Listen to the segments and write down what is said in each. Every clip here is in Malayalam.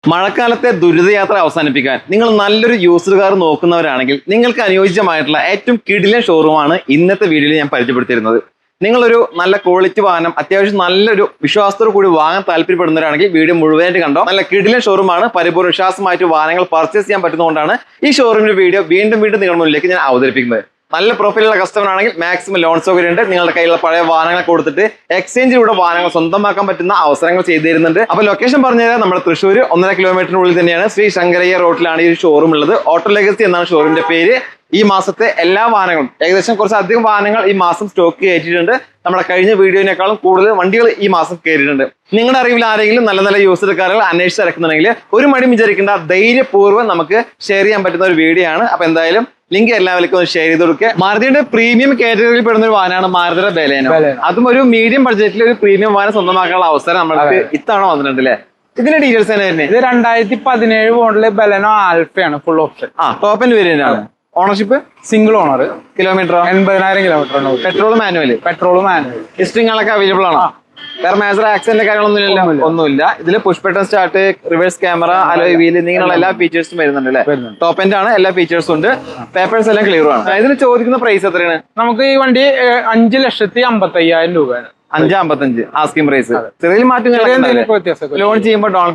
മഴക്കാലത്തെ ദുരിതയാത്ര അവസാനിപ്പിക്കാൻ നിങ്ങൾ നല്ലൊരു യൂസ്ഡ് കാർ നോക്കുന്നവരാണെങ്കിൽ നിങ്ങൾക്ക് അനുയോജ്യമായിട്ടുള്ള ഏറ്റവും കിടിലൻ ഷോറൂമാണ് ഇന്നത്തെ വീഡിയോയിൽ ഞാൻ പരിചയപ്പെടുത്തിയിരുന്നത്. നിങ്ങളൊരു നല്ല ക്വാളിറ്റി വാഹനം അത്യാവശ്യം നല്ലൊരു വിശ്വാസത്തോടു കൂടി വാങ്ങാൻ താല്പര്യപ്പെടുന്നവരാണെങ്കിൽ വീഡിയോ മുഴുവനായിട്ട് കണ്ടോ. നല്ല കിടിലൻ ഷോറൂമാണ്. പരിപൂർണ്ണ വിശ്വാസമായിട്ട് വാഹനങ്ങൾ പർച്ചേസ് ചെയ്യാൻ പറ്റുന്നതുകൊണ്ടാണ് ഈ ഷോറൂമിന്റെ വീഡിയോ വീണ്ടും നിങ്ങളുടെ മുന്നിലേക്ക് ഞാൻ അവതരിപ്പിക്കുന്നത്. നല്ല പ്രൊഫൈലുള്ള കസ്റ്റമർ ആണെങ്കിൽ മാക്സിമം ലോൺ സൗകര്യം ഉണ്ട്. നിങ്ങളുടെ കയ്യിലുള്ള പഴയ വാഹനങ്ങൾ കൊടുത്തിട്ട് എക്സ്ചേഞ്ചിലൂടെ വാഹനങ്ങൾ സ്വന്തമാക്കാൻ പറ്റുന്ന അവസരങ്ങൾ ചെയ്തു തരുന്നുണ്ട്. അപ്പോൾ ലൊക്കേഷൻ പറഞ്ഞാൽ നമ്മുടെ തൃശ്ശൂർ 1.5 കിലോമീറ്ററിനുള്ളിൽ തന്നെയാണ് ശ്രീ ശങ്കരയ്യ റോഡിലാണ് ഈ ഷോറൂം ഉള്ളത്. ഓട്ടോ ലെഗസി എന്നാണ് ഷോറൂമിന്റെ പേര്. ഈ മാസത്തെ എല്ലാ വാഹനങ്ങളും ഏകദേശം കുറച്ചധികം വാഹനങ്ങൾ ഈ മാസം സ്റ്റോക്ക് കയറ്റിയിട്ടുണ്ട്. നമ്മുടെ കഴിഞ്ഞ വീഡിയോനേക്കാളും കൂടുതൽ വണ്ടികൾ ഈ മാസം കയറിയിട്ടുണ്ട്. നിങ്ങളുടെ അറിവിൽ ആരെങ്കിലും നല്ല നല്ല യൂസ്ഡ് കാറുകൾ അന്വേഷിച്ചിറക്കുന്നുണ്ടെങ്കിൽ ഒരു മടിയും വിചാരിക്കേണ്ട, ധൈര്യപൂർവ്വം നമുക്ക് ഷെയർ ചെയ്യാൻ പറ്റുന്ന ഒരു വീഡിയോ ആണ്. അപ്പൊ എന്തായാലും ലിങ്ക് എല്ലാവർക്കും ഒന്ന് ഷെയർ ചെയ്ത് കൊടുക്കുക. മാരുതിയുടെ പ്രീമിയം കാറ്റഗറിയിൽ പെടുന്ന ഒരു വാഹനമാണ് മാരുതിയുടെ ബലേനോ. അതും ഒരു മീഡിയം ബഡ്ജറ്റിൽ ഒരു പ്രീമിയം വാഹനം സ്വന്തമാക്കാനുള്ള അവസരം നമ്മൾക്ക് ഇത്തവണ വന്നിട്ടുണ്ട് അല്ലേ? ഇതിന്റെ ഡീറ്റെയിൽസ് തന്നെ ഇത് 2017 മോഡല് ബലെനോ ആൽഫയാണ്. Full option top and variant ആണ്. Ownership single owner. Kilometre 80,000 kilometre. Petrol manual ഹിസ്റ്ററിങ്ങളൊക്കെ അവൈലബിൾ ആണോ? വേറെ മേജർ ആക്സിഡന്റ് കാര്യങ്ങളൊന്നും ഒന്നുമില്ല. ഇതിൽ push button start, reverse camera, alloy wheel എന്നിങ്ങനെയുള്ള എല്ലാ ഫീച്ചേഴ്സും വരുന്നുണ്ട് അല്ലേ? ടോപ്പ് എൻഡ് ആണ്, എല്ലാ ഫീച്ചേഴ്സും ഉണ്ട്. പേപ്പേഴ്സ് എല്ലാം ക്ലിയർ ആണ്. ഇതിന് ചോദിക്കുന്ന പ്രൈസ് എത്രയാണ്? നമുക്ക് ഈ വണ്ടി 5,55,000 രൂപയാണ്. 5,55 ആസ്കിംഗ് പ്രൈസ്. ചെറിയ മാറ്റം ലോൺ ചെയ്യുമ്പോൾ ഡൗൺ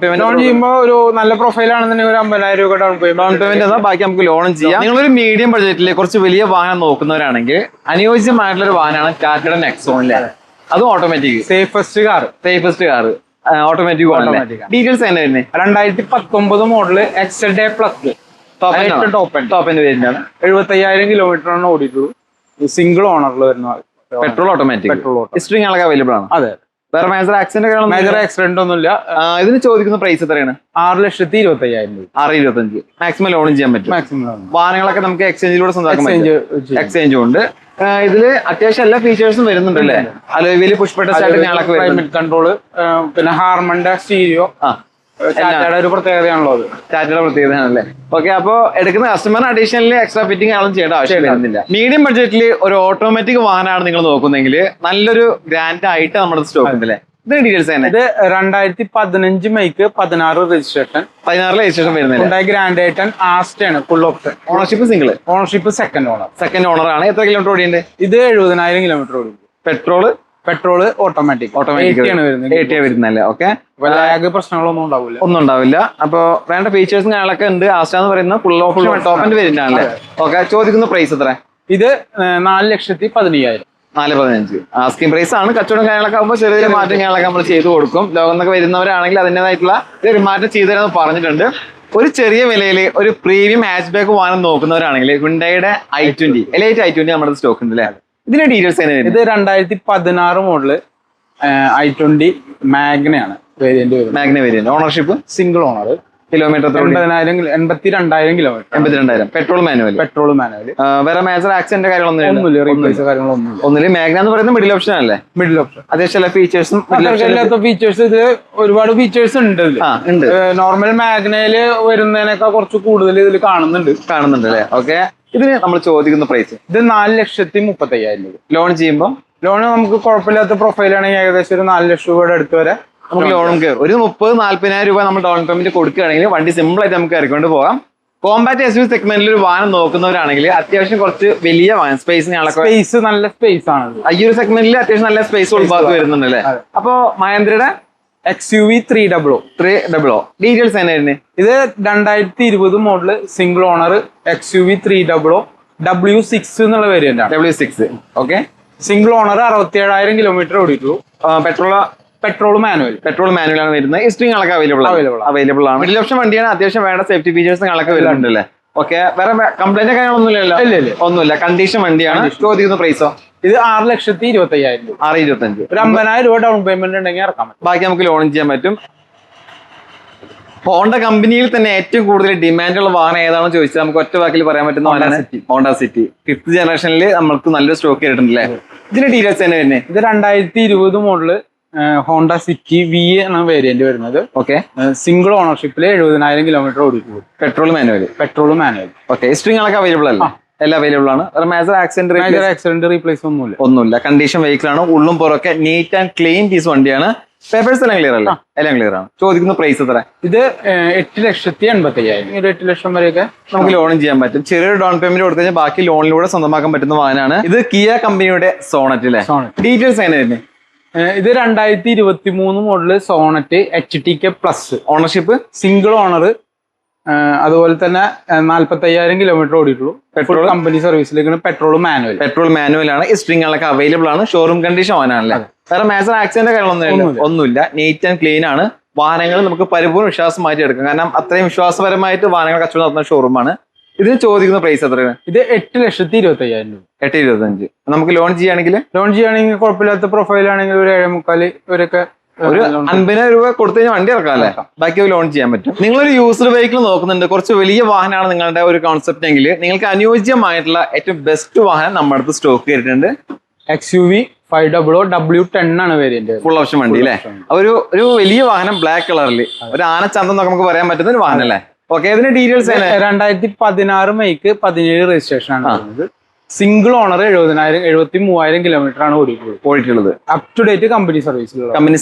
ചെയ്യുമ്പോൾ ഒരു നല്ല പ്രൊഫൈൽ ആണെന്നുണ്ടെങ്കിൽ ഒരു 50,000 രൂപ ഡൗൺ പേയ്മെന്റ് ബാക്കി നമുക്ക് ലോൺ ചെയ്യാം. നിങ്ങളൊരു മീഡിയം ബഡ്ജറ്റിൽ കുറച്ച് വലിയ വാഹനം നോക്കുന്നവരാണെങ്കിൽ അനുയോജ്യമായിട്ടുള്ള ഒരു വാഹനമാണ് ടാറ്റയുടെ നെക്സോണിലെ. അതും automatic safest car automatic details തന്നെ വരുന്നത്. 2019 model XLA plus top end വേരിയന്റാണ്. 75,000 കിലോമീറ്ററാണ് ഓടിയിട്ടുള്ളൂ. സിംഗിൾ ഓണറിൽ വരുന്ന പെട്രോൾ ഓട്ടോമാറ്റിക്. ഹിസ്റ്ററിങ്ങളൊക്കെ അവൈലബിൾ ആണ്. അതെ. വേറെ മേജർ ആക്സിഡന്റ് ഒന്നുമില്ല. ഇതിന് ചോദിക്കുന്ന പ്രൈസ് എത്രയാണ്? 6,25,000 രൂപ. 6,25. മാക്സിമം ലോൺ ചെയ്യാൻ പറ്റും. വാഹനങ്ങളൊക്കെ നമുക്ക് എക്സ്ചേഞ്ചിലൂടെ സ്വന്തമാക്കാൻ എക്സ്ചേഞ്ചും ഉണ്ട്. ഇതില് അത്യാവശ്യം എല്ലാ ഫീച്ചേഴ്സും വരുന്നുണ്ടല്ലേ? Alloy wheel, push button start, climate control, പിന്നെ ഹാർമന്റെ സ്റ്റീരിയോ. ടാറ്റയുടെ ഒരു പ്രത്യേകതയാണല്ലോ അത്. ടാറ്റയുടെ പ്രത്യേകതയാണല്ലേ? ഓക്കെ. അപ്പൊ എടുക്കുന്ന കസ്റ്റമറിന് അഡീഷണലി എക്സ്ട്രാ ഫിറ്റിംഗ് ആളും ചെയ്യേണ്ട ആവശ്യം വരുന്നില്ല. മീഡിയം ബഡ്ജറ്റിൽ ഒരു ഓട്ടോമാറ്റിക് വാഹനമാണ് നിങ്ങൾ നോക്കുന്നെങ്കിൽ നല്ലൊരു ഗ്രാൻഡ് ആയിട്ട് നമ്മുടെ സ്റ്റോക്ക് ഉണ്ടല്ലേ? ഇതിന് ഡീറ്റെയിൽസ് തന്നെ. ഇത് 2015 മെയ്ക്ക് 16 രജിസ്ട്രേഷൻ. 16 രജിസ്ട്രേഷൻ വരുന്നില്ല. ഗ്രാൻഡ് ഐറ്റൻ ആസ്റ്റയാണ്. Full option. Ownership single. Ownership second owner ആണ്. എത്ര കിലോമീറ്റർ ഓടിയുണ്ട്? ഇത് 70,000 കിലോമീറ്റർ ഓടി. പെട്രോള് ഓട്ടോമാറ്റിക് ആണ് വരുന്നല്ലേ? ഓക്കെ. പ്രശ്നങ്ങളൊന്നും ഉണ്ടാവില്ല. അപ്പൊ വേണ്ട ഫീച്ചേഴ്സും കാര്യങ്ങളൊക്കെ ഉണ്ട്. ആസ്റ്റ എന്ന് പറയുന്ന full option top and variant ആണല്ലേ? ഓക്കെ. ചോദിക്കുന്ന പ്രൈസ് എത്ര? ഇത് 4,15,000. 4,15 ആസ്കിംഗ് പ്രൈസ് ആണ്. കച്ചവടം കാര്യങ്ങളൊക്കെ ആകുമ്പോൾ ചെറിയ മാറ്റം കാര്യങ്ങളൊക്കെ നമ്മൾ ചെയ്തു കൊടുക്കും. ലോകം എന്നൊക്കെ വരുന്നവരാണെങ്കിൽ അതിൻ്റെതായിട്ടുള്ള ഒരു മാറ്റം ചെയ്തു തരാമെന്ന് പറഞ്ഞിട്ടുണ്ട്. ഒരു ചെറിയ വിലയിൽ ഒരു പ്രീമിയം ഹാച്ച് ബാക്ക് വാഹനം നോക്കുന്നവരാണെങ്കിൽ ഹ്യുണ്ടായിയുടെ i20 എലൈറ്റ് i20 നമ്മുടെ സ്റ്റോക്ക് ഉണ്ട് അല്ലേ? ഇതിന്റെ ഡീറ്റെയിൽസ് എങ്ങനെയാണ്? ഇത് 2016 മോഡല് i20 മാഗ്നയാണ് variant. Ownership single owner. Kilometre 82,000 kilometre. 82,000. Petrol manual. വേറെ മേജർ ആക്സിഡന്റ് കാര്യങ്ങളൊന്നുമില്ല. മാഗ്ന എന്ന് പറയുന്നത് മിഡിൽ ഓപ്ഷൻ അല്ലേ? Middle option. അത്യാവശ്യം എല്ലാ ഫീച്ചേഴ്സും ഫീച്ചേഴ്സ് ഇത് ഒരുപാട് ഫീച്ചേഴ്സ് ഉണ്ട്. നോർമൽ മാഗ്നയില് വരുന്നതിനേക്കാൾ കുറച്ച് കൂടുതൽ ഇതിൽ കാണുന്നുണ്ട് അല്ലേ? ഓക്കെ. ഇതിന് നമ്മൾ ചോദിക്കുന്ന പ്രൈസ് ഇത് 4,35,000 രൂപ. ലോൺ ചെയ്യുമ്പോൾ നമുക്ക് കുഴപ്പമില്ലാത്ത പ്രൊഫൈലാണെങ്കിൽ ഏകദേശം ഒരു 4 ലക്ഷം രൂപയുടെ അടുത്ത് വരെ നമുക്ക് ലോണും കയറും. ഒരു 30-40,000 രൂപ നമ്മൾ ഡൗൺ പേയ്മെന്റ് കൊടുക്കുകയാണെങ്കിൽ വണ്ടി സിമ്പിൾ ആയിട്ട് നമുക്ക് ഇറക്കൊണ്ട് പോകാം. കോമ്പാക്ട് SUV സെഗ്മെന്റിൽ ഒരു വാഹനം നോക്കുന്നവരാണെങ്കിൽ അത്യാവശ്യം കുറച്ച് വലിയ വാഹനം സ്പേസ് നല്ല സ്പേസ് ആണ്. ഈ ഒരു സെഗ്മെന്റിൽ അത്യാവശ്യം നല്ല സ്പേസ് ഉൾഭാഗത്ത് വരുന്നുണ്ട് അല്ലേ? അപ്പൊ മഹേന്ദ്രയുടെ XUV 300 ഡീറ്റെയിൽസ് തന്നെയായിരുന്നു. ഇത് 2020 model single owner XUV 300 W6 എന്നുള്ള വേരിയന്റ് ആണ്. W6. Okay. Single owner 67,000 kilometre ഓടിയിട്ടുള്ളൂ. പെട്രോൾ മാനുവൽ ആണ് വരുന്നത്. ഹിസ്റ്ററിങ്ങളൊക്കെ അവൈലബിൾ ആണ്. മിഡിൽ ഓപ്ഷൻ വണ്ടിയാണ്. അത്യാവശ്യം വേണ്ട സേഫ്റ്റി ഫീച്ചേഴ്സും കളൊക്കെ വരുന്നുണ്ടല്ലേ? ഓക്കെ. വേറെ കംപ്ലൈന്റ് കാര്യങ്ങളൊന്നുമില്ലല്ലോ? ഒന്നുമില്ല. കണ്ടീഷൻ വണ്ടിയാണ്. ചോദിക്കുന്ന പ്രൈസോ? ഇത് 6,25,000 രൂപ. 6,25. ഒരു 50,000 രൂപ ഡൗൺ പേയ്മെന്റ് ഉണ്ടെങ്കിൽ ഇറക്കാൻ പറ്റും. ബാക്കി നമുക്ക് ലോൺ ചെയ്യാൻ പറ്റും. ഹോണ്ട കമ്പനിയിൽ തന്നെ ഏറ്റവും കൂടുതൽ ഡിമാൻഡുള്ള വാഹനം ഏതാണെന്ന് ചോദിച്ചാൽ നമുക്ക് ഒറ്റ വാക്കിൽ പറയാൻ പറ്റുന്ന ഹോണ്ട സിറ്റി 5th ജനറേഷനിൽ നമുക്ക് നല്ലൊരു സ്റ്റോക്ക് ചെയ്തിട്ടുണ്ടല്ലേ? ഇതിന്റെ ഡീറ്റെയിൽസ് തന്നെ വരുന്നത്. ഇത് 2020 മോഡല് ഹോണ്ട സിറ്റി വി എന്ന വേരിയന്റ് വരുന്നത്. ഓക്കെ. സിംഗിൾ ഓണർഷിപ്പിൽ 70,000 കിലോമീറ്റർ ഓടിയിട്ടുള്ളൂ. Petrol manual. ഓക്കെ. ഹിസ്റ്ററിങ്ങളൊക്കെ അവൈലബിൾ അല്ല? എല്ലാം അവൈലബിൾ ആണ്. മേജർ ആക്സിഡന്റ് റീപ്ലേസ് ഒന്നുമില്ല. കണ്ടീഷൻ വെഹിക്കിൾ ആണ്. ഉള്ളും പുറമൊക്കെ നീറ്റ് ആൻഡ് ക്ലീൻ പീസ് വണ്ടിയാണ്. പേപ്പേഴ്സ് എല്ലാം ക്ലിയർ അല്ലേ? എല്ലാം ക്ലിയർ ആണ്. ചോദിക്കുന്ന പ്രൈസ് എത്ര? ഇത് 8,85,000. ഒരു 8 ലക്ഷം വരെയൊക്കെ നമുക്ക് ലോണും ചെയ്യാൻ പറ്റും. ചെറിയൊരു ഡൗൺ പേയ്മെന്റ് കൊടുത്തു കഴിഞ്ഞാൽ ബാക്കി ലോണിലൂടെ സ്വന്തമാക്കാൻ പറ്റുന്ന വാഹനമാണ് ഇത്. കിയ കമ്പനിയുടെ സോണറ്റ് അല്ലേ? ഡീറ്റെയിൽസ് എങ്ങനെ തന്നെ? ഇത് 2023 model Sonet HTK plus. Ownership single owner. അതുപോലെ തന്നെ 45,000 കിലോമീറ്റർ ഓടിയിട്ടുള്ളൂ. പെട്രോൾ കമ്പനി സർവീസിലേക്ക്. പെട്രോൾ മാനുവൽ ആണ്. ഈ സ്ട്രിങ്ങുകളൊക്കെ അവൈലബിൾ ആണ്. ഷോറൂം കണ്ടീഷൻ വാഹനമാണല്ലേ? വേറെ മേജർ ആക്സിഡന്റ് ഒന്നുമില്ല. നീറ്റ് ആൻഡ് ക്ലീൻ ആണ്. വാഹനങ്ങൾ നമുക്ക് പരിപൂർണ്ണ വിശ്വാസം മാറ്റി എടുക്കാം. കാരണം അത്രയും വിശ്വാസപരമായിട്ട് വാഹനങ്ങൾ കച്ചവടം നടത്തുന്ന ഷോറൂമാണ്. ഇതിന് ചോദിക്കുന്ന പ്രൈസ് എത്രയാണ്? ഇത് 8,25,000 രൂപ. 8,25,000. നമുക്ക് ലോൺ ചെയ്യുകയാണെങ്കിൽ കുഴപ്പമില്ലാത്ത പ്രൊഫൈൽ ആണെങ്കിൽ ഒരു 7.25 ഇവരൊക്കെ ഒരു 50,000 രൂപ കൊടുത്തു കഴിഞ്ഞാൽ വണ്ടി ഇറക്കാം അല്ലേ? ബാക്കി ലോൺ ചെയ്യാൻ പറ്റും. നിങ്ങളൊരു യൂസ്ഡ് വെഹിക്കിൾ നോക്കുന്നുണ്ട്, കുറച്ച് വലിയ വാഹനമാണ് നിങ്ങളുടെ ഒരു കോൺസെപ്റ്റ് എങ്കിൽ നിങ്ങൾക്ക് അനുയോജ്യമായിട്ടുള്ള ഏറ്റവും ബെസ്റ്റ് വാഹനം നമ്മുടെ അടുത്ത് സ്റ്റോക്ക് ചെയ്തിട്ടുണ്ട്. XUV 500 W10 ആണ് വേരിയന്റ്. ഫുൾ ഓപ്ഷൻ വണ്ടി അല്ലേ? ഒരു വലിയ വാഹനം ബ്ലാക്ക് കളറിൽ ഒരു ആനച്ചന്തം എന്നൊക്കെ നമുക്ക് പറയാൻ പറ്റുന്ന ഒരു വാഹനം അല്ലേ? ഓക്കെ, ഇതിന്റെ ഡീറ്റെയിൽസ് 2016 മെയ്ക്ക് 17 രജിസ്ട്രേഷൻ ആണ്. സിംഗിൾ ഓണർ 73,000 കിലോമീറ്റർ ആണ് ഓടിയിട്ടുള്ളത്. Up to date company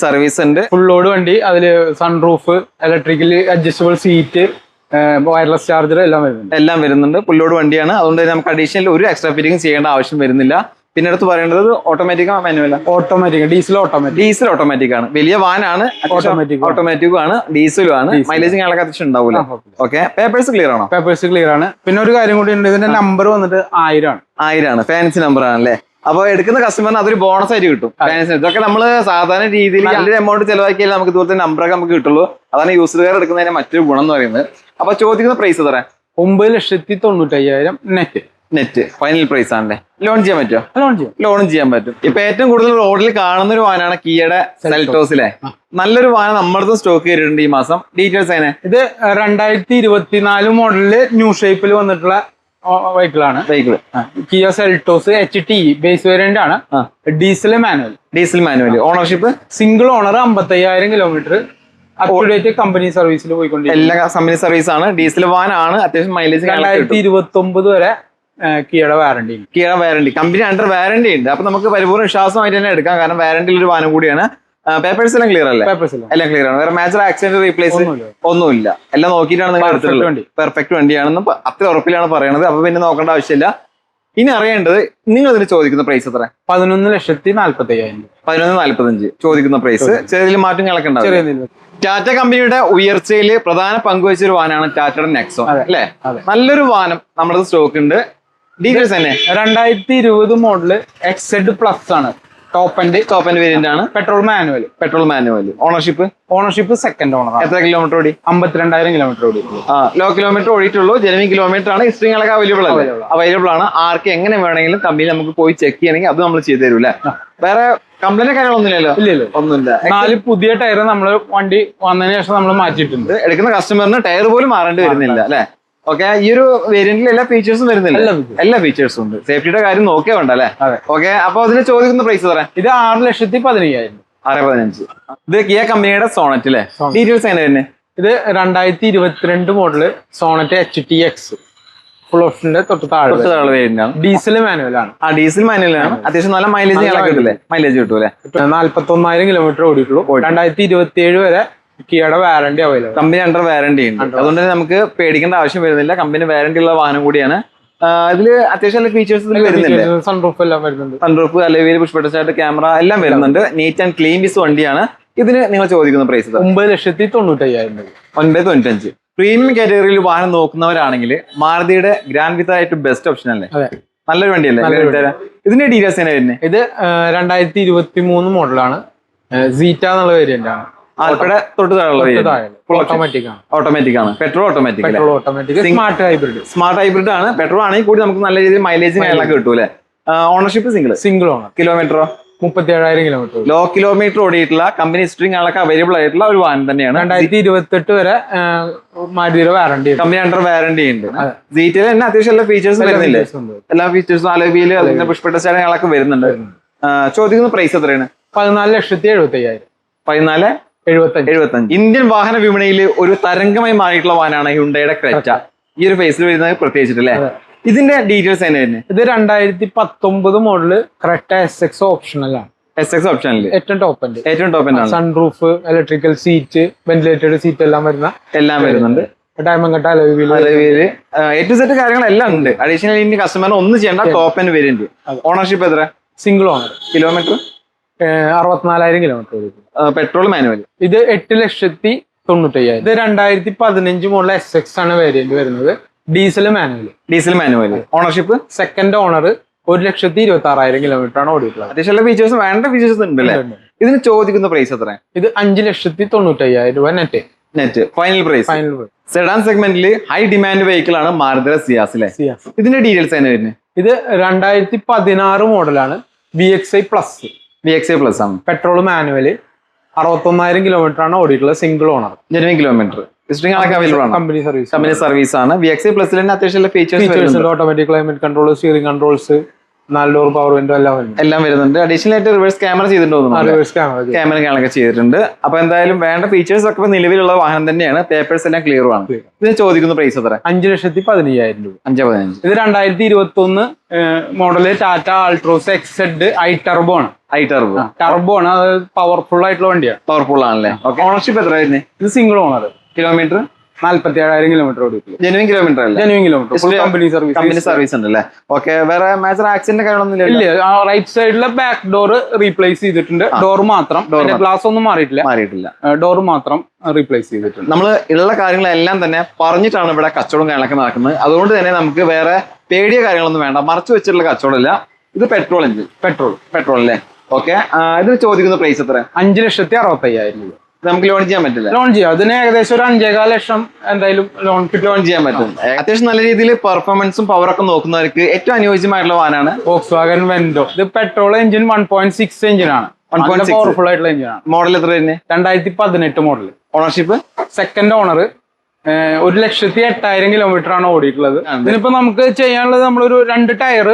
service ഉണ്ട്. ഫുൾ ലോഡ് വണ്ടി. അതില് sunroof, electrically adjustable seat, wireless charger എല്ലാം വരുന്നുണ്ട്. ഫുൾ ലോഡ് വണ്ടിയാണ്. അതുകൊണ്ട് നമുക്ക് അഡീഷണൽ ഒരു എക്സ്ട്രാ ഫിറ്റിംഗ് ചെയ്യേണ്ട ആവശ്യം വരുന്നില്ല. പിന്നെ അടുത്ത് പറയേണ്ടത് ഓട്ടോമാറ്റിക് മാനുവൽ? ഡീസൽ ഓട്ടോമാറ്റിക് ആണ്. വലിയ വാനാണ്, ഓട്ടോമാറ്റിക്കും ആണ്, ഡീസലും ആണ്. മൈലേജ് ഞങ്ങൾക്ക് അത്യാവശ്യം ഉണ്ടാവില്ല. ഓക്കെ, പേപ്പേഴ്സ് ക്ലിയർ ആണോ? പേപ്പേഴ്സ് ക്ലിയർ ആണ്. പിന്നെ ഒരു കാര്യം കൂടി ഉണ്ട്, ഇതിന്റെ നമ്പർ വന്നിട്ട് 1000 ആണ്. ഫാൻസി നമ്പർ ആണല്ലേ? അപ്പൊ എടുക്കുന്ന കസ്റ്റമറിന് അതൊരു ബോണസ് ആയിട്ട് കിട്ടും. ഇതൊക്കെ നമ്മള് സാധാരണ രീതിയിൽ നല്ലൊരു എമൗണ്ട് ചെലവാക്കിയാൽ നമുക്ക് ഇതുപോലത്തെ നമ്പറൊക്കെ നമുക്ക് കിട്ടുള്ളൂ. അതാണ് യൂസർകാർ എടുക്കുന്നതിന്റെ മറ്റൊരു ഗുണം എന്ന് പറയുന്നത്. അപ്പൊ ചോദിക്കുന്ന പ്രൈസ് എത്ര? 9,95,000 നെറ്റ് ഫൈനൽ പ്രൈസ് ആണല്ലേ? ലോൺ ചെയ്യാൻ പറ്റുമോ? ലോണും ചെയ്യാൻ പറ്റും. ഇപ്പൊ ഏറ്റവും കൂടുതൽ റോഡിൽ കാണുന്ന ഒരു വാഹനമാണ് കിയയുടെ സെൽറ്റോസിലെ. നല്ലൊരു വാഹനം നമ്മുടെ സ്റ്റോക്ക് ചെയ്തിട്ടുണ്ട് ഈ മാസം. ഡീറ്റെയിൽസ് അതിനെ? ഇത് 2024 മോഡലില് ന്യൂ ഷേപ്പിൽ വന്നിട്ടുള്ള vehicle Kia Seltos HTE base variant ആണ്. Diesel manual. Ownership single owner. 55,000 kilometre. Company സർവീസിൽ പോയിക്കൊണ്ടിരിക്കും. എല്ലാ കമ്പനി സർവീസ് ആണ്. ഡീസൽ വാനാണ്. അത്യാവശ്യം മൈലേജ് 2029 വരെ കിയയുടെ വാറണ്ടി. കമ്പനി അണ്ടർ വാറണ്ടി ഉണ്ട്. അപ്പൊ നമുക്ക് പരിപൂർണ്ണ വിശ്വാസമായിട്ട് തന്നെ എടുക്കാം. കാരണം വാറണ്ടിയിൽ ഒരു വാഹനം കൂടിയാണ്. പേപ്പേഴ്സ് എല്ലാം ക്ലിയർ അല്ലേ? എല്ലാം ക്ലിയർ ആണ്. വേറെ മേജർ ആക്സിഡന്റ് റീപ്ലേസ് ഒന്നുമില്ല. എല്ലാം നോക്കിയിട്ടാണ് നിങ്ങൾ എടുത്തിട്ടുള്ളത്. പെർഫെക്റ്റ് വണ്ടിയാണെന്ന് അത്ര ഉറപ്പിലാണ് പറയണത്. അപ്പൊ പിന്നെ നോക്കേണ്ട ആവശ്യമില്ല. ഇനി അറിയേണ്ടത് നിങ്ങൾ ഇതിന് ചോദിക്കുന്ന പ്രൈസ് എത്ര? 11,45,000. 11,45 ചോദിക്കുന്ന പ്രൈസ്. ചെറിയ മാറ്റങ്ങളൊക്കെ ഉണ്ടാവും. ടാറ്റ കമ്പനിയുടെ ഉയർച്ചയിൽ പ്രധാന പങ്കുവച്ച ഒരു വാഹനമാണ് ടാറ്റയുടെ നെക്സോൺ അല്ലെ? നല്ലൊരു വാഹനം നമ്മുടെ സ്റ്റോക്ക് ഉണ്ട്. ഡീറ്റെയിൽസ് തന്നെ? 2020 മോഡല് XZ പ്ലസ് ആണ്. ടോപ്പ് എൻഡ് വേരിയന്റ് ആണ്. Petrol manual. Ownership second owner. എത്ര കിലോമീറ്റർ ഓടി? 52,000 കിലോമീറ്റർ ഓടി. ലോ കിലോമീറ്റർ ഓടിയിട്ടുള്ളൂ. ജെനുവിൻ കിലോമീറ്റർ ആണ്. ഹിസ്റ്ററികളൊക്കെ അവൈലബിൾ ആണ്. ആർക്ക് എങ്ങനെ വേണമെങ്കിലും കമ്പനി നമുക്ക് പോയി ചെക്ക് ചെയ്യണമെങ്കിൽ അത് നമ്മൾ ചെയ്തു തരൂല്ലേ? വേറെ കംപ്ലൈന്റ് കാര്യങ്ങളൊന്നുമില്ലല്ലോ? ഒന്നുമില്ല. 4 പുതിയ ടയർ നമ്മൾ വണ്ടി വന്നതിന് ശേഷം നമ്മൾ മാറ്റിയിട്ടുണ്ട്. എടുക്കുന്ന കസ്റ്റമറിന് ടയർ പോലും മാറേണ്ടി വരുന്നില്ല അല്ലെ? ഓക്കെ, ഈ ഒരു വേരിയന്റിൽ എല്ലാ ഫീച്ചേഴ്സും വരുന്നില്ല? എല്ലാ ഫീച്ചേഴ്സും ഉണ്ട്. സേഫ്റ്റിയുടെ കാര്യം നോക്കിയാ വേണ്ട അല്ലെ? ഓക്കെ, അപ്പൊ അതിന് ചോദിക്കുന്ന പ്രൈസ് തരാം. ഇത് 6,15,000. 6,15. ഇത് കിയ കമ്പനിയുടെ സോണറ്റ് അല്ലേ? ഡീറ്റെയിൽസ് എങ്ങനെ തന്നെ? ഇത് 2022 മോഡല് സോണറ്റ് HTX ഫുൾ ഓപ്ഷന്റെ തൊട്ട് താഴെ വേരിയന്റ് ആണ്. ഡീസൽ മാനുവൽ ആണ്. ഡീസൽ മാനുവൽ ആണ്. അത്യാവശ്യം നല്ല മൈലേജ് കിട്ടൂലേ? 41,000 കിലോമീറ്റർ ഓടിയിട്ടുള്ളൂ. 2027 വരെ കിയയുടെ warranty available. Company under warranty ഉണ്ട്. അതുകൊണ്ട് നമുക്ക് പേടിക്കേണ്ട ആവശ്യം വരുന്നില്ല. കമ്പനി വാറണ്ടി ഉള്ള വാഹനം കൂടിയാണ്. ഇതില് അത്യാവശ്യം നല്ല ഫീച്ചേഴ്സ് വരുന്നില്ല. സൺറൂഫ് എല്ലാം വരുന്നുണ്ട്. Sunroof, alloy, push button start, camera എല്ലാം വരുന്നുണ്ട്. നീറ്റ് ആൻഡ് ക്ലീൻ പീസ് വണ്ടിയാണ്. ഇതിന് നിങ്ങൾ ചോദിക്കുന്ന പ്രൈസ് 9,95,000. 9,95. പ്രീമിയം കാറ്റഗറിയിൽ വാഹനം നോക്കുന്നവരാണെങ്കിൽ മാരുതിയുടെ ഗ്രാൻഡ് വിത്ത ആയിട്ട് ബെസ്റ്റ് ഓപ്ഷൻ അല്ലേ? നല്ലൊരു വണ്ടിയല്ലേ? ഇതിന്റെ ഡീറ്റെയിൽസ് എങ്ങനെ വരുന്നത്? ഇത് 2023 മോഡലാണ്. സീറ്റ എന്നുള്ള വേരിയന്റ് ആണ്. ഓട്ടോമാറ്റിക് ആണ്. Petrol automatic. സ്മാർട്ട് ഹൈബ്രിഡ് ആണ്. പെട്രോൾ ആണെങ്കിൽ കൂടി നമുക്ക് നല്ല രീതിയിൽ മൈലേജ് കാര്യങ്ങളൊക്കെ കിട്ടും അല്ലെ? Ownership single owner. കിലോമീറ്ററോ? 37,000 കിലോമീറ്റർ. ലോ കിലോമീറ്റർ ഓടിയിട്ടുള്ള കമ്പനി ഹിസ്റ്ററിംഗ് ആളൊക്കെ അവൈലബിൾ ആയിട്ടുള്ള ഒരു വാഹനം തന്നെയാണ്. 2028 വരെ മാരുതിയുടെ വാറണ്ടി. കമ്പനി അണ്ടർ വാറണ്ടി ഉണ്ട്. സീറ്റിൽ തന്നെ അത്യാവശ്യം എല്ലാ ഫീച്ചേഴ്സ് വരുന്നില്ലേ? എല്ലാ ഫീച്ചേഴ്സും അലോയ്, അതിന്റെ പുഷ് ബട്ടൺ സ്റ്റാർട്ട് വരുന്നുണ്ട്. ചോദിക്കുന്ന പ്രൈസ് എത്രയാണ്? 14,75,000. 14,75. ഇന്ത്യൻ വാഹന വിപണിയിൽ ഒരു തരംഗമായി മാറിയിട്ടുള്ള വാഹനമാണ് ഹ്യുണ്ടായിയുടെ ക്രെറ്റ. ഈ ഒരു ഫേസിൽ വരുന്നത് പ്രത്യേകിച്ചിട്ടല്ലേ? ഇതിന്റെ ഡീറ്റെയിൽസ് എങ്ങനെയായിരുന്നു? ഇത് 2019 മോഡല് ക്രെറ്റ SX ഓപ്ഷണൽ ആണ്. SX ഓപ്ഷനിൽ ഏറ്റവും ടോപ്പ് എൻഡ്. ഏറ്റവും ടോപ്പ് ആണ്. Sunroof, electrical seat, ventilated seat എല്ലാം വരുന്നുണ്ട്. ഡയമണ്ട് കട്ട alloy wheel, A to Z കാര്യങ്ങളെല്ലാം ഉണ്ട്. അഡീഷണൽ ഇനി കസ്റ്റമറിന് ഒന്നും ചെയ്യേണ്ട ടോപ്പ് ആൻഡ് വേരിയന്റ്. ഓണർഷിപ്പ് എത്ര? Single owner. Kilometre 64,000 kilometre. Petrol manual. ഇത് 8,95,000. ഇത് 2015 മോഡൽ SX ആണ് വേരിയന്റ് വരുന്നത്. Diesel manual. Ownership second owner. 1,26,000 kilometre ആണ് ഓടിയിട്ടുള്ളത്. അത്യാവശ്യം ഫീച്ചേഴ്സ് വേണ്ട ഫീച്ചേഴ്സ് ഉണ്ട് അല്ലേ? ഇതിന് ചോദിക്കുന്ന പ്രൈസ് എത്ര? ഇത് 5,95,000 രൂപ നെറ്റ് ഫൈനൽ പ്രൈസ്. സെഡാൻ സെഗ്മെന്റിൽ ഹൈ ഡിമാൻഡ് വെഹിക്കിൾ ആണ് മാരുതി സിയാസ് അല്ലേ? ഇതിന്റെ ഡീറ്റെയിൽസ് തന്നെ വരുന്നത്. ഇത് 2016 മോഡലാണ്. VXI പ്ലസ് ആണ്. Petrol manual. 61,000 കിലോമീറ്റർ ആണ് ഓടിയിട്ടുള്ളത്. Single owner. Genuine kilometre. Company service ആണ്. VXI പ്ലസിൽ തന്നെ അത്യാവശ്യം ഫീച്ചേഴ്സ് automatic climate control, steering controls, 4 door power window എല്ലാം വരുന്നുണ്ട്. അഡീഷണൽ ആയിട്ട് റിവേഴ്സ് ക്യാമറ ക്യാമറ ചെയ്തിട്ടുണ്ട്. അപ്പൊ എന്തായാലും വേണ്ട ഫീച്ചേഴ്സ് ഒക്കെ നിലവിലുള്ള വാഹനം തന്നെയാണ്. പേപ്പേഴ്സ് എല്ലാം ക്ലിയർ ആണ്. ഇതിന് ചോദിക്കുന്ന പ്രൈസ് എത്ര? 5,15,000 രൂപ. 5,15,000. ഇത് 2021 model Tata Altroz XZ turbo ആണ്. ടർബോ ആണ്. അത് പവർഫുൾ ആയിട്ടുള്ള വണ്ടിയാണ്. പവർഫുൾ ആണല്ലേ? ഓണർഷിപ്പ് എത്ര വരുന്നത്? ഇത് സിംഗിൾ ഓണർ. കിലോമീറ്റർ 47,000 കിലോമീറ്റർ ഓടിക്കും. ജെനുവിൻ കിലോമീറ്റർ അല്ലേ? Genuine kilometre. കമ്പനി സർവീസ് ഉണ്ട് അല്ലേ? ഓക്കെ. വേറെ മേജർ ആക്സിഡന്റ് കാര്യങ്ങളൊന്നും ഇല്ല. റൈറ്റ് സൈഡിലെ ബാക്ക് ഡോർ റീപ്ലേസ് ചെയ്തിട്ടുണ്ട്. ഡോർ മാത്രം. ഗ്ലാസ് ഒന്നും മാറിയിട്ടില്ല. ഡോർ മാത്രം റീപ്ലേസ് ചെയ്തിട്ടുണ്ട്. നമ്മൾ ഉള്ള കാര്യങ്ങളെല്ലാം തന്നെ പറഞ്ഞിട്ടാണ് ഇവിടെ കച്ചവടം കാര്യങ്ങളൊക്കെ നടക്കുന്നത്. അതുകൊണ്ട് തന്നെ നമുക്ക് വേറെ പേടിയ കാര്യങ്ങളൊന്നും വേണ്ട. മറച്ചു വെച്ചിട്ടുള്ള കച്ചവടമില്ല. ഇത് പെട്രോൾ എഞ്ചിൻ. പെട്രോൾ അല്ലേ? ഓക്കെ. ഇതിന് ചോദിക്കുന്ന പ്രൈസ് എത്ര? 5,65,000 രൂപ. നമുക്ക് ലോൺ ചെയ്യാൻ പറ്റില്ല? ലോൺ ചെയ്യാം. അതിന് ഏകദേശം ഒരു 5,15 ലക്ഷം എന്തായാലും ലോൺ ചെയ്യാൻ പറ്റും. അത്യാവശ്യം നല്ല രീതിയിൽ പെർഫോമൻസും പവറൊക്കെ നോക്കുന്നവർക്ക് ഏറ്റവും അനുയോജ്യമായിട്ടുള്ള വാഹനമാണ് Volkswagen Vento. ഇത് പെട്രോൾ എഞ്ചിൻ 1.6 എഞ്ചിനാണ്. പവർഫുൾ ആയിട്ടുള്ള എഞ്ചിനാണ്. മോഡൽ എത്ര തന്നെ? 2018 model. Ownership second owner. 1,08,000 kilometre ആണ് ഓടിയിട്ടുള്ളത്. ഇതിനിപ്പോ നമുക്ക് ചെയ്യാനുള്ളത് നമ്മളൊരു 2 ടയർ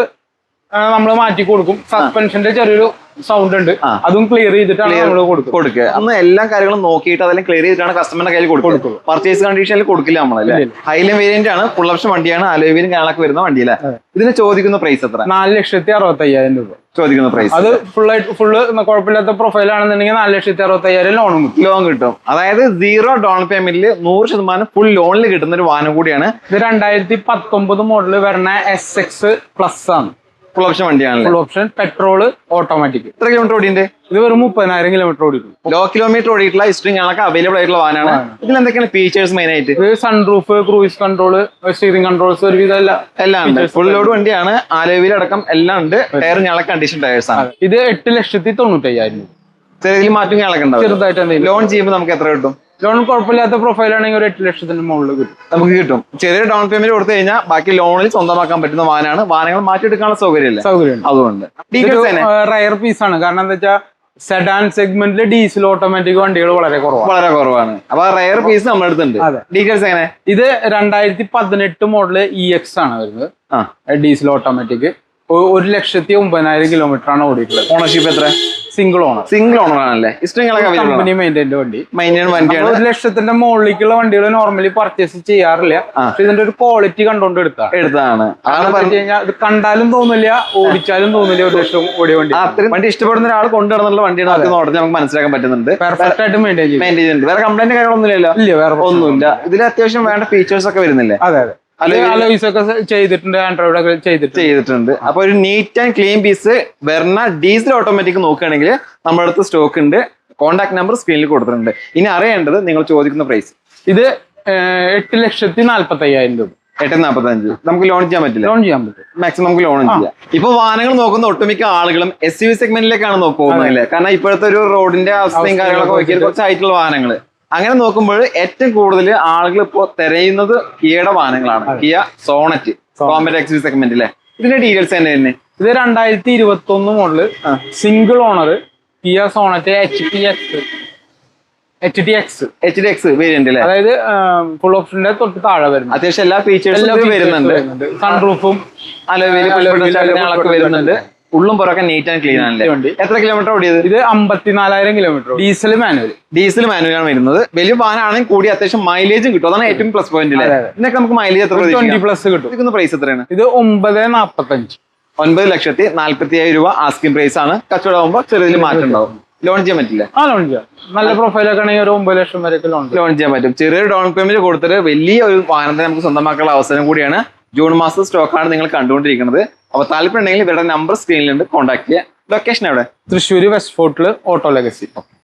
നമ്മൾ മാറ്റി കൊടുക്കും. സസ്പെൻഷന്റെ ചെറിയൊരു സൗണ്ട് ഉണ്ട്. അതും ക്ലിയർ ചെയ്തിട്ടാണ് നമ്മൾ കൊടുക്കുക. അന്ന് എല്ലാ കാര്യങ്ങളും നോക്കിയിട്ട് അതെല്ലാം ക്ലിയർ ചെയ്തിട്ടാണ് കസ്റ്റമറിന്റെ കയ്യിൽ കൊടുക്കും. പർച്ചേസ് കണ്ടീഷനിൽ കൊടുക്കില്ല നമ്മളല്ലേ? ഹൈലൈൻ വേരിയന്റ് ആണ്. ഫുൾ ഓപ്ഷൻ വണ്ടിയാണ്. അലോയ് വീലും കാര്യങ്ങളൊക്കെ വരുന്ന വണ്ടിയല്ലേ? ഇതിന് ചോദിക്കുന്ന പ്രൈസ് എത്ര? 4,65,000 രൂപ ചോദിക്കുന്ന പ്രൈസ്. അത് ഫുള്ള് കുഴപ്പമില്ലാത്ത പ്രൊഫൈൽ ആണെന്നുണ്ടെങ്കിൽ 4,65,000 ലോൺ കിട്ടും. അതായത് 0 ഡൗൺ പേയ്മെന്റിൽ 100% ഫുൾ ലോണിൽ കിട്ടുന്ന ഒരു വാഹനം കൂടിയാണ്. ഇത് 2019 മോഡൽ വരുന്ന SX പ്ലസ് ആണ്. ഫുൾ ഓപ്ഷൻ വണ്ടിയാണ്. Full option petrol automatic. എത്ര കിലോമീറ്റർ ഓടിയുണ്ട്? ഇത് വെറും 30,000 കിലോമീറ്റർ ഓടിക്കും. ലോ കിലോമീറ്റർ ഓടിയിട്ടുള്ള ഹിസ്റ്ററിംഗ് ആണൊക്കെ അവൈലബിൾ ആയിട്ടുള്ള വാഹനമാണ്. ഇതിൽ എന്തൊക്കെയാണ് ഫീച്ചേഴ്സ് മെയിൻ ആയിട്ട്? Sunroof, cruise control, steering controls, ഒരുവിധം എല്ലാം ഉണ്ട്. ഫുൾ ലോഡ് വണ്ടിയാണ്. അലോയ് വീൽ അടക്കം എല്ലാം ഉണ്ട്. ടയർ ഞങ്ങളൊക്കെ കണ്ടീഷൻ ടയേഴ്സ് ആണ്. ഇത് 8,95,000 രൂപ. ചെറിയ മാറ്റം ഞങ്ങളൊക്കെ ഉണ്ടാവും. ചെറുതായിട്ട് ലോൺ ചെയ്യുമ്പോൾ നമുക്ക് എത്ര കിട്ടും? ലോൺ കുഴപ്പമില്ലാത്ത പ്രൊഫൈൽ ആണെങ്കിൽ ഒരു 8 ലക്ഷത്തിന് മുകളിൽ കിട്ടും. നമുക്ക് കിട്ടും. ചെറിയ ഡൗൺ പേയ്മെന്റ് കൊടുത്തു കഴിഞ്ഞാൽ ബാക്കി ലോണിൽ സ്വന്തമാക്കാൻ പറ്റുന്ന വാഹനമാണ്. വാഹനങ്ങൾ മാറ്റിയെടുക്കാനുള്ള സൗകര്യം. അതുകൊണ്ട് റയർ പീസ് ആണ്. കാരണം എന്താ വെച്ചാൽ സെഡാൻ സെഗ്മെന്റിൽ ഡീസൽ ഓട്ടോമാറ്റിക് വണ്ടികൾ വളരെ കുറവാണ്. അപ്പൊ റയർ പീസ് നമ്മുടെ അടുത്തുണ്ട്. ഡീറ്റെയിൽസ് എങ്ങനെ? ഇത് 2018 മോഡല് EX ആണ് വരുന്നത്. Diesel automatic. 1,09,000 കിലോമീറ്റർ ആണ് ഓടിയിട്ടുള്ളത്. ഓണർഷിപ്പ് എത്ര? സിംഗിൾ ഓണർ ആണല്ലേ? കമ്പനി മെയിൻറ്റൈൻഡ് വണ്ടി. 1 ലക്ഷത്തിന്റെ മുകളിലേക്കുള്ള വണ്ടികൾ നോർമലി പർച്ചേസ് ചെയ്യാറില്ല. പക്ഷെ ഇതിന്റെ ഒരു ക്വാളിറ്റി കണ്ടോണ്ട് എടുത്താണ്. ഇത് കണ്ടാലും തോന്നില്ല, ഓടിച്ചാലും തോന്നില്ല 1 ലക്ഷം ഓടിയ വണ്ടി. അത്രയും വണ്ടി ഇഷ്ടപ്പെടുന്ന ഒരാൾ കൊണ്ടുവരുന്നുള്ള വണ്ടിയാണ് നമുക്ക് മനസ്സിലാക്കാൻ പറ്റുന്നുണ്ട്. പെർഫെക്റ്റ് ആയിട്ട് മെയിൻറ്റൈൻ ചെയ്യുന്നുണ്ട്. വേറെ കംപ്ലൈന്റ് കാര്യങ്ങളൊന്നുമില്ല. വേറെ ഒന്നുമില്ല. ഇതിൽ അത്യാവശ്യം വേണ്ട ഫീച്ചേഴ്സ് ഒക്കെ വരുന്നില്ലേ? അതെ. അലോയ്സ് ഒക്കെ ചെയ്തിട്ടുണ്ട്. ആൻഡ്രോയിഡ് ഒക്കെ ചെയ്തിട്ടുണ്ട്. അപ്പൊ ഒരു നീറ്റ് ആൻഡ് ക്ലീൻ പീസ് വരുന്ന ഡീസൽ ഓട്ടോമാറ്റിക് നോക്കുകയാണെങ്കിൽ നമ്മുടെ അടുത്ത് സ്റ്റോക്ക് ഉണ്ട്. കോൺടാക്ട് നമ്പർ സ്ക്രീനിൽ കൊടുത്തിട്ടുണ്ട്. ഇനി അറിയേണ്ടത് നിങ്ങൾ ചോദിക്കുന്ന പ്രൈസ്. ഇത് 8,45,000 രൂപ. 8,45,000 നമുക്ക് ലോൺ ചെയ്യാൻ പറ്റില്ല? ലോൺ ചെയ്യാൻ പറ്റും. മാക്സിമം നമുക്ക് ലോൺ ചെയ്യാം. ഇപ്പൊ വാഹനങ്ങൾ നോക്കുന്ന ഒട്ടുമിക്ക ആളുകളും SUV സെഗ്മെന്റിലേക്കാണ് പോകുന്നില്ലേ? കാരണം ഇപ്പോഴത്തെ ഒരു റോഡിന്റെ അവസ്ഥയും കാര്യങ്ങളൊക്കെ നോക്കിയാൽ കുറച്ച് ഹൈറ്റുള്ള വാഹനങ്ങൾ. അങ്ങനെ നോക്കുമ്പോൾ ഏറ്റവും കൂടുതൽ ആളുകൾ ഇപ്പോൾ തിരയുന്നത് കിയയുടെ വാഹനങ്ങളാണ്. കിയ സോണറ്റ് കോമ്പാക്ട് XUV സെഗ്മെന്റിലെ. ഇതിന്റെ ഡീറ്റെയിൽസ് തന്നെ? ഇത് 2021 model single owner Kia Sonet HDX variant അല്ലേ? അതായത് ഫുൾ ഓപ്ഷന്റെ തൊട്ട് താഴെ വരുന്നത്. അത്യാവശ്യം എല്ലാ ഫീച്ചേഴ്സും വരുന്നുണ്ട്. സൺറൂഫും അലോയ് വീൽ വരുന്നുണ്ട്. ഉള്ളും പുറക്കെ നീറ്റ് ആൻഡ് ക്ലീൻ ആണല്ലേ? എത്ര കിലോമീറ്റർ ഓടിയത്? ഇത് 54,000 കിലോമീറ്റർ. ഡീസൽ മാനുവൽ ആണ് വരുന്നത്. വലിയ വാഹനമാണെങ്കിൽ കൂടി അത്യാവശ്യം മൈലേജും കിട്ടും. അതാണ് ഏറ്റവും പ്ലസ് പോയിന്റ്. ഇതിനൊക്കെ നമുക്ക് മൈലേജ് എത്ര? 20+ കിട്ടും. പ്രൈസ് എത്രയാണ്? ഇത് 9,45. 9,40,000 രൂപ ആസ്കിംഗ് പ്രൈസ് ആണ്. കച്ചവടമാകുമ്പോൾ ചെറിയ മാറ്റം ഉണ്ടാവും. ലോൺ ചെയ്യാൻ പറ്റില്ല? ലോൺ ചെയ്യാം. നല്ല പ്രൊഫൈലൊക്കെ ആണെങ്കിൽ ഒരു 9 ലക്ഷം വരെയൊക്കെ ലോൺ ചെയ്യാൻ പറ്റും. ചെറിയൊരു ഡൗൺ പേയ്മെന്റ് കൊടുത്തിട്ട് വലിയ ഒരു വാഹനത്തെ നമുക്ക് സ്വന്തമാക്കാനുള്ള അവസരം കൂടിയാണ്. ജൂൺ മാസം സ്റ്റോക്കാണ് നിങ്ങൾ കണ്ടുകൊണ്ടിരിക്കുന്നത്. അപ്പോൾ താല്പര്യം ഉണ്ടെങ്കിൽ ഇവരുടെ നമ്പർ സ്ക്രീനിലുണ്ട്, കോൺടാക്ട് ചെയ്യുക. ലൊക്കേഷൻ എവിടെ? തൃശ്ശൂർ വെസ്റ്റ് ഫോർട്ടിൽ ഓട്ടോ ലെഗസി.